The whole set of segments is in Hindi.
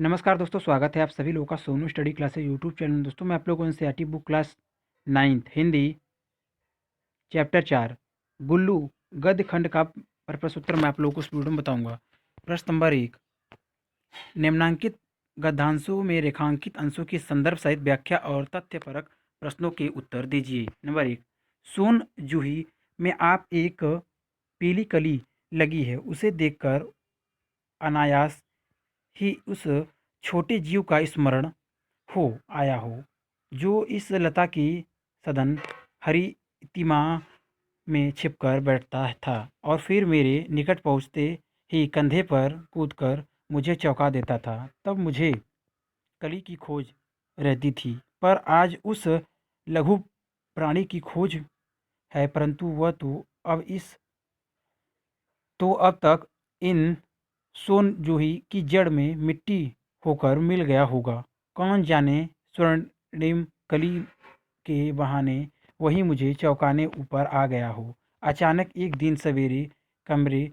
नमस्कार दोस्तों, स्वागत है आप सभी लोगों का Sonu study classes YouTube channel में। दोस्तों मैं आप लोगों को NCERT book class 9th Hindi chapter 4 गुल्लू गद्य खंड का प्रश्न उत्तर मैं आप लोगों को इस वीडियो में बताऊंगा। प्रश्न नंबर 1, निम्नांकित गद्यांशों में रेखांकित अंशों की संदर्भ सहित व्याख्या और तथ्यपरक प्रश्नों के उत्तर दीजिए। नंबर 1, सोन जूही में आप एक पीली कली लगी है उसे देखकर अनायास ही उस छोटे जीव का स्मरण हो आया हो जो इस लता की सघन हरितिमा में छिपकर बैठता था और फिर मेरे निकट पहुंचते ही कंधे पर कूदकर मुझे चौंका देता था। तब मुझे कली की खोज रहती थी, पर आज उस लघु प्राणी की खोज है, परंतु वह तो अब तक इन सोन जूही की जड़ में मिट्टी होकर मिल गया होगा। कौन जाने स्वर्णिम कली के बहाने वही मुझे चौंकाने ऊपर आ गया हो। अचानक एक दिन सवेरे कमरे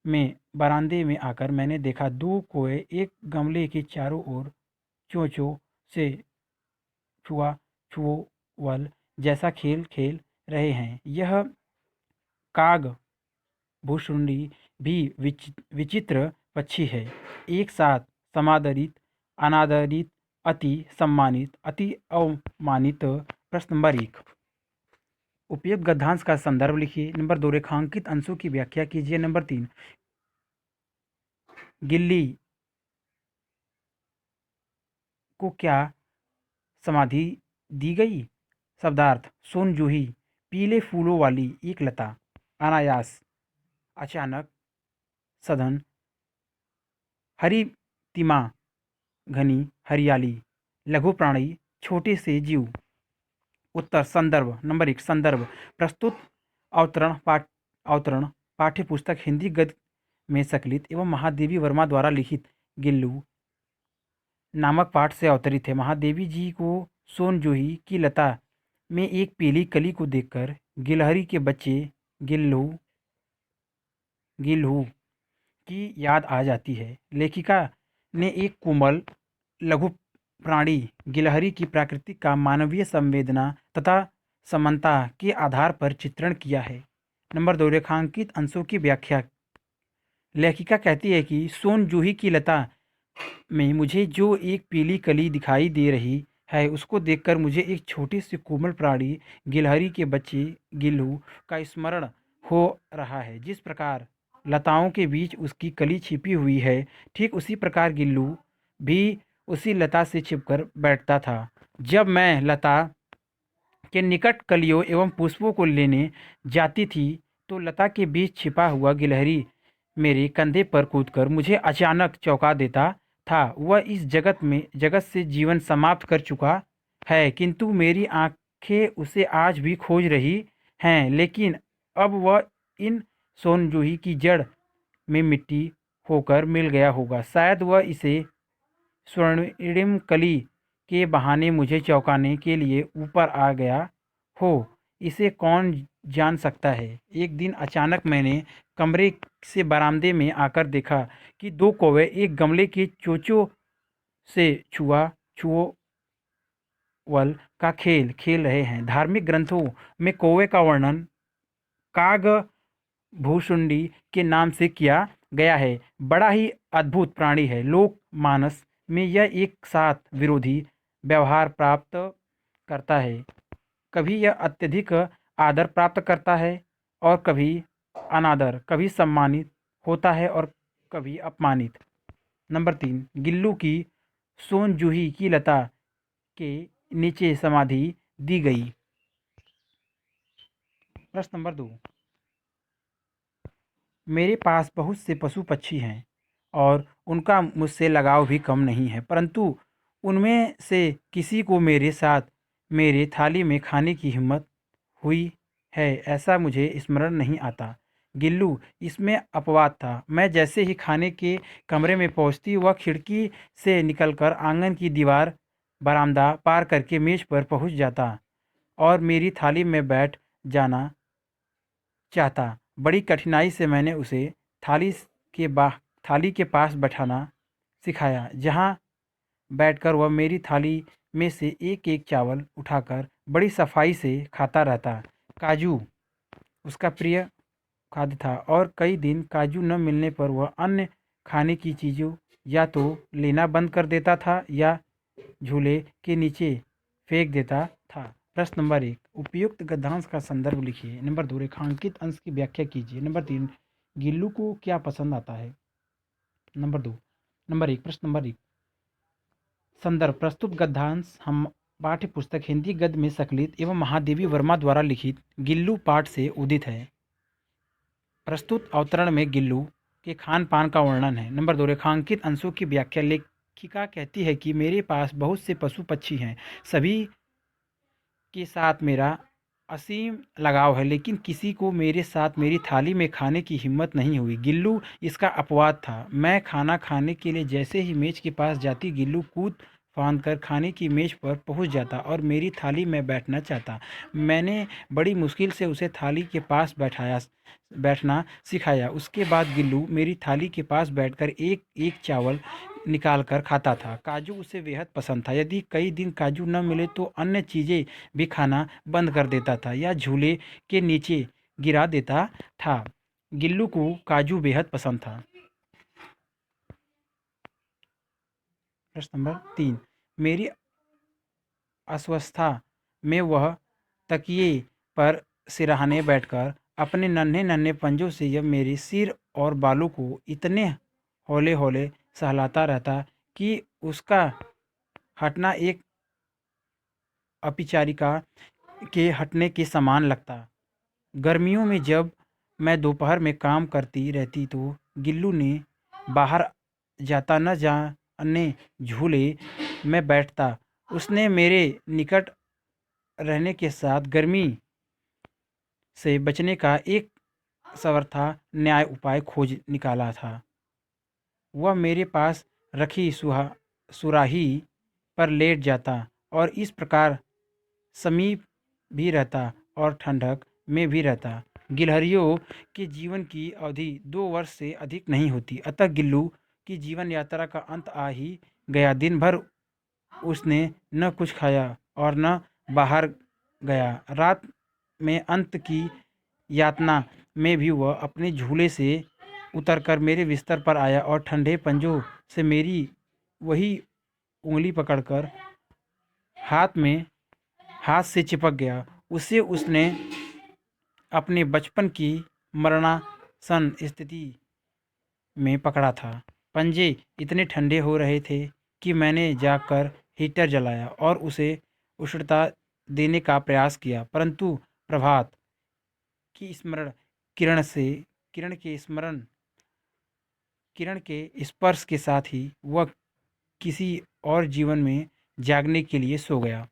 में बरामदे में आकर मैंने देखा दो कोए एक गमले के चारों ओर चोंचों से छुआ छुओवल जैसा खेल खेल रहे हैं। यह काग भूसुंडी भी विचित्र पक्षी है, एक साथ समादरित, अनादरित, अति सम्मानित, अति अवमानित। प्रश्न नंबर 1, उपयुक्त गद्यांश का संदर्भ लिखिए। नंबर 2, रेखांकित अंशों की व्याख्या कीजिए। नंबर 3, गिल्ली को क्या समाधि दी गई। शब्दार्थ, सोन जूही, पीले फूलों वाली एक लता, अनायास, अचानक, सघन, हरितिमा, घनी हरियाली, लघु प्राणी, छोटे से जीव। उत्तर, संदर्भ। नंबर 1, संदर्भ, प्रस्तुत अवतरण पाठ्यपुस्तक हिंदी गद्य में संकलित एवं महादेवी वर्मा द्वारा लिखित गिल्लू नामक पाठ से अवतरित है। महादेवी जी को सोन जूही की लता में एक पीली कली को देखकर गिलहरी के बच्चे गिल्लू गिल्हू की याद आ जाती है। लेखिका ने एक कोमल लघु प्राणी गिलहरी की प्रकृति का मानवीय संवेदना तथा समानता के आधार पर चित्रण किया है। नंबर 2, रेखांकित अंशों की व्याख्या। लेखिका कहती है कि सोन जूही की लता में मुझे जो एक पीली कली दिखाई दे रही है उसको देखकर मुझे एक छोटी सी कोमल प्राणी गिलहरी के बच्चे गिल्लू का स्मरण हो रहा है। जिस प्रकार लताओं के बीच उसकी कली छिपी हुई है, ठीक उसी प्रकार गिल्लू भी उसी लता से छिपकर बैठता था। जब मैं लता के निकट कलियों एवं पुष्पों को लेने जाती थी तो लता के बीच छिपा हुआ गिलहरी मेरे कंधे पर कूदकर मुझे अचानक चौंका देता था। वह इस जगत से जीवन समाप्त कर चुका है, किंतु मेरी आंखें उसे आज भी खोज रही हैं। लेकिन अब वह इन सोनजूही की जड़ में मिट्टी होकर मिल गया होगा। शायद वह इसे स्वर्णिम कली के बहाने मुझे चौंकाने के लिए ऊपर आ गया हो। इसे कौन जान सकता है। एक दिन अचानक मैंने कमरे से बरामदे में आकर देखा कि दो कौवे एक गमले के चोचों से छुओवल का खेल खेल रहे हैं। धार्मिक ग्रंथों में कौवे का वर्णन काग भूसुंडी के नाम से किया गया है। बड़ा ही अद्भुत प्राणी है। लोक मानस में यह एक साथ विरोधी व्यवहार प्राप्त करता है। कभी यह अत्यधिक आदर प्राप्त करता है और कभी अनादर, कभी सम्मानित होता है और कभी अपमानित। नंबर 3, गिल्लू की सोन जूही की लता के नीचे समाधि दी गई। प्रश्न नंबर 2, मेरे पास बहुत से पशु पक्षी हैं और उनका मुझसे लगाव भी कम नहीं है, परंतु उनमें से किसी को मेरे साथ मेरे थाली में खाने की हिम्मत हुई है ऐसा मुझे स्मरण नहीं आता। गिल्लू इसमें अपवाद था। मैं जैसे ही खाने के कमरे में पहुंचती वह खिड़की से निकलकर आंगन की दीवार, बरामदा पार करके मेज पर पहुंच जाता और मेरी थाली में बैठ जाना चाहता। बड़ी कठिनाई से मैंने उसे थाली के थाली के पास बैठाना सिखाया, जहाँ बैठकर वह मेरी थाली में से एक एक चावल उठाकर बड़ी सफाई से खाता रहता। काजू उसका प्रिय खाद्य था और कई दिन काजू न मिलने पर वह अन्य खाने की चीज़ों या तो लेना बंद कर देता था या झूले के नीचे फेंक देता था। प्रश्न नंबर 1, उपयुक्त गद्यांश का संदर्भ लिखिए। नंबर 2, रेखांकित अंश की व्याख्या कीजिए। नंबर 3, गिल्लू को क्या पसंद आता है। नंबर 2, नंबर 1, प्रश्न नंबर 1, संदर्भ प्रस्तुत गद्यांश हम पाठ्य पुस्तक हिंदी गद्य में सकलित एवं महादेवी वर्मा द्वारा लिखित गिल्लू पाठ से उदित है। प्रस्तुत अवतरण में गिल्लू के खान पान का वर्णन है। नंबर 2, रेखांकित अंशों की व्याख्या। लेखिका कहती है कि मेरे पास बहुत से पशु पक्षी हैं, सभी के साथ मेरा असीम लगाव है, लेकिन किसी को मेरे साथ मेरी थाली में खाने की हिम्मत नहीं हुई। गिल्लू इसका अपवाद था। मैं खाना खाने के लिए जैसे ही मेज के पास जाती, गिल्लू कूद फांद कर खाने की मेज पर पहुंच जाता और मेरी थाली में बैठना चाहता। मैंने बड़ी मुश्किल से उसे थाली के पास बैठना सिखाया। उसके बाद गिल्लू मेरी थाली के पास बैठकर एक एक चावल निकाल कर खाता था। काजू उसे बेहद पसंद था। यदि कई दिन काजू न मिले तो अन्य चीज़ें भी खाना बंद कर देता था या झूले के नीचे गिरा देता था। गिल्लू को काजू बेहद पसंद था। प्रश्न नंबर 3, मेरी अस्वस्थता में वह तकिए पर सिरहाने बैठकर अपने नन्हे नन्हे पंजों से जब मेरे सिर और बालों को इतने हौले हौले सहलाता रहता कि उसका हटना एक अपरिचारिका के हटने के समान लगता। गर्मियों में जब मैं दोपहर में काम करती रहती तो गिल्लू ने बाहर जाता न जाने झूले में बैठता। उसने मेरे निकट रहने के साथ गर्मी से बचने का एक सर्वथा न्याय उपाय खोज निकाला था। वह मेरे पास रखी सुराही पर लेट जाता और इस प्रकार समीप भी रहता और ठंडक में भी रहता। गिलहरियों के जीवन की अवधि 2 वर्ष से अधिक नहीं होती, अतः गिल्लू की जीवन यात्रा का अंत आ ही गया। दिन भर उसने न कुछ खाया और न बाहर गया। रात में अंत की यातना में भी वह अपने झूले से उतरकर मेरे बिस्तर पर आया और ठंडे पंजों से मेरी वही उंगली पकड़कर हाथ से चिपक गया। उसे उसने अपने बचपन की मरणासन स्थिति में पकड़ा था। पंजे इतने ठंडे हो रहे थे कि मैंने जाकर हीटर जलाया और उसे उष्णता देने का प्रयास किया, परंतु प्रभात की स्मरण किरण से किरण के स्पर्श के साथ ही वह किसी और जीवन में जागने के लिए सो गया।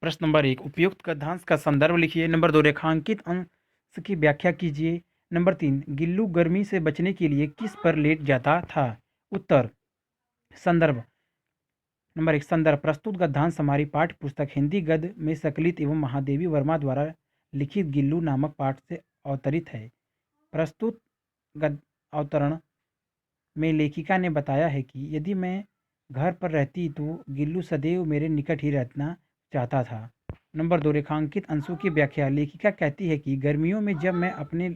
प्रश्न नंबर 1, उपयुक्त गद्यांश का संदर्भ लिखिए। नंबर 2, रेखांकित अंश की व्याख्या कीजिए। नंबर 3, गिल्लू गर्मी से बचने के लिए किस पर लेट जाता था। उत्तर। संदर्भ। नंबर 1, संदर्भ प्रस्तुत गद्यांश हमारी पाठ्य पुस्तक हिंदी गद्य में सकलित एवं महादेवी वर्मा द्वारा लिखित गिल्लू नामक पाठ से अवतरित है। प्रस्तुत गद्य अवतरण में लेखिका ने बताया है कि यदि मैं घर पर रहती तो गिल्लू सदैव मेरे निकट ही रहना चाहता था। नंबर 2, रेखांकित अंशों की व्याख्या। लेखिका कहती है कि गर्मियों में जब मैं अपने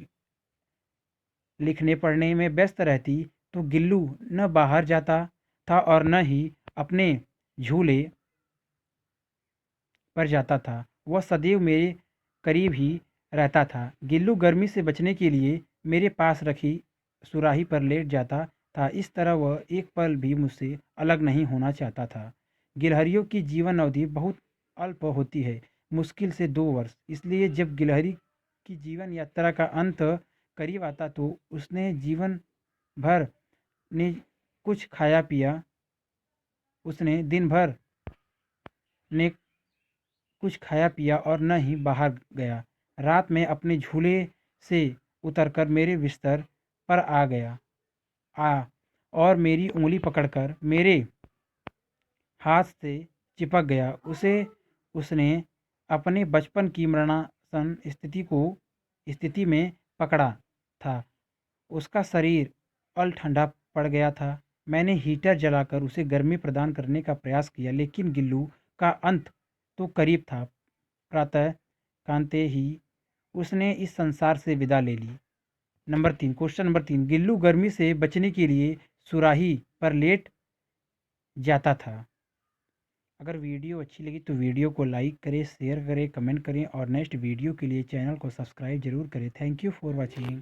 लिखने पढ़ने में व्यस्त रहती तो गिल्लू न बाहर जाता था और न ही अपने झूले पर जाता था। वह सदैव मेरे करीब ही रहता था। गिल्लू गर्मी से बचने के लिए मेरे पास रखी सुराही पर लेट जाता था। इस तरह वह एक पल भी मुझसे अलग नहीं होना चाहता था। गिलहरियों की जीवन अवधि बहुत अल्प होती है, मुश्किल से 2 वर्ष। इसलिए जब गिलहरी की जीवन यात्रा का अंत करीब आता तो उसने जीवन भर ने कुछ खाया पिया उसने दिन भर ने कुछ खाया पिया और न ही बाहर गया। रात में अपने झूले से उतरकर मेरे बिस्तर पर आ और मेरी उंगली पकड़कर मेरे हाथ से चिपक गया। उसने अपने बचपन की मरणासन स्थिति में पकड़ा था। उसका शरीर अल ठंडा पड़ गया था। मैंने हीटर जलाकर उसे गर्मी प्रदान करने का प्रयास किया, लेकिन गिल्लू का अंत तो करीब था। प्रातः कांते ही उसने इस संसार से विदा ले ली। क्वेश्चन नंबर 3, गिल्लू गर्मी से बचने के लिए सुराही पर लेट जाता था। अगर वीडियो अच्छी लगी तो वीडियो को लाइक करें, शेयर करें, कमेंट करें और नेक्स्ट वीडियो के लिए चैनल को सब्सक्राइब जरूर करें। Thank you for watching.